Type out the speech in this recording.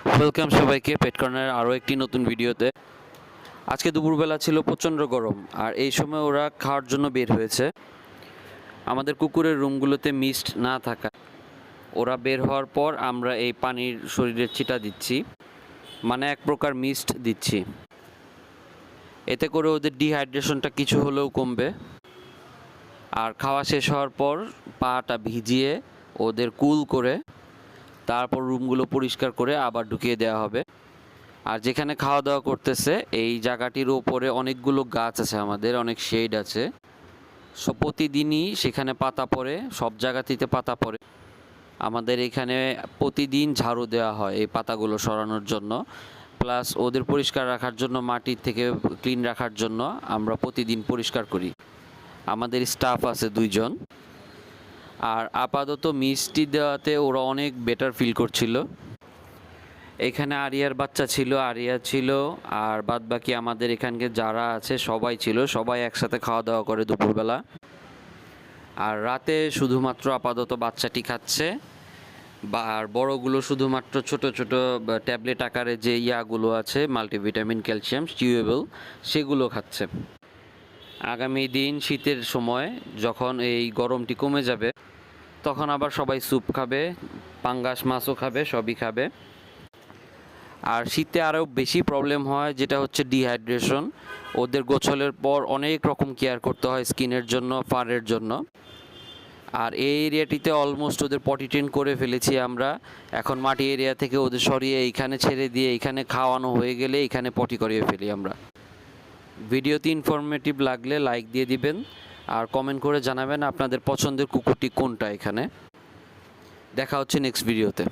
Welcome সবাইকে পেট কর্নারের আরও একটি নতুন ভিডিওতে। আজকে দুপুরবেলা ছিল প্রচণ্ড গরম, আর এই সময় ওরা খাওয়ার জন্য বের হয়েছে। আমাদের কুকুরের রুমগুলোতে মিস্ট না থাকা, ওরা বের হওয়ার পর আমরা এই পানির শরীরের ছিটা দিচ্ছি, মানে এক প্রকার মিস্ট দিচ্ছি। এতে করে ওদের ডিহাইড্রেশনটা কিছু হলেও কমবে। আর খাওয়া শেষ হওয়ার পর পাটা ভিজিয়ে ওদের কুল করে তারপর রুমগুলো পরিষ্কার করে আবার ঢুকিয়ে দেওয়া হবে। আর যেখানে খাওয়া দাওয়া করতেছে এই জায়গাটির ওপরে অনেকগুলো গাছ আছে, আমাদের অনেক শেড আছে। সো প্রতিদিনই সেখানে পাতা পড়ে, সব জায়গাটিতে পাতা পড়ে। আমাদের এখানে প্রতিদিন ঝাড়ু দেওয়া হয় এই পাতাগুলো সরানোর জন্য, প্লাস ওদের পরিষ্কার রাখার জন্য, মাটির থেকে ক্লিন রাখার জন্য আমরা প্রতিদিন পরিষ্কার করি। আমাদের স্টাফ আছে 2 জন। আর আপাতত মিষ্টি দেওয়াতে ওরা অনেক বেটার ফিল করছিল। এখানে আরিয়ার বাচ্চা ছিল, আরিয়া ছিল, আর বাদবাকি আমাদের এখানকার যারা আছে সবাই ছিল। সবাই একসাথে খাওয়া দাওয়া করে দুপুরবেলা। আর রাতে শুধুমাত্র আপাতত বাচ্চাটি খাচ্ছে, আর বড়গুলো শুধুমাত্র ছোট ছোট ট্যাবলেট আকারে যে ইয়াগুলো আছে, মাল্টিভিটামিন, ক্যালসিয়াম, চিউয়েবল, সেগুলো খাচ্ছে। আগামী দিন শীতের সময় যখন এই গরমটি কমে যাবে, তখন আবার সবাই স্যুপ খাবে, পাঙ্গাস মাছও খাবে, সবই খাবে। আর শীতে আরও বেশি প্রবলেম হয়, যেটা হচ্ছে ডিহাইড্রেশন। ওদের গোসলের পর অনেক রকম কেয়ার করতে হয় স্কিনের জন্য, ফারের জন্য। আর এই এরিয়াটিতে অলমোস্ট ওদের পটি ট্রেন করে ফেলেছি আমরা। এখন মাটি এরিয়া থেকে ওদের সরিয়ে এইখানে ছেড়ে দিয়ে এইখানে খাওয়ানো হয়ে গেলে এইখানে পটি করিয়ে ফেলি আমরা। ভিডিওতে ইনফরমেটিভ লাগলে লাইক দিয়ে দিবেন, আর কমেন্ট করে জানাবেন আপনাদের পছন্দের কুকুরটি কোনটা। এখানে দেখা হচ্ছে নেক্সট ভিডিওতে।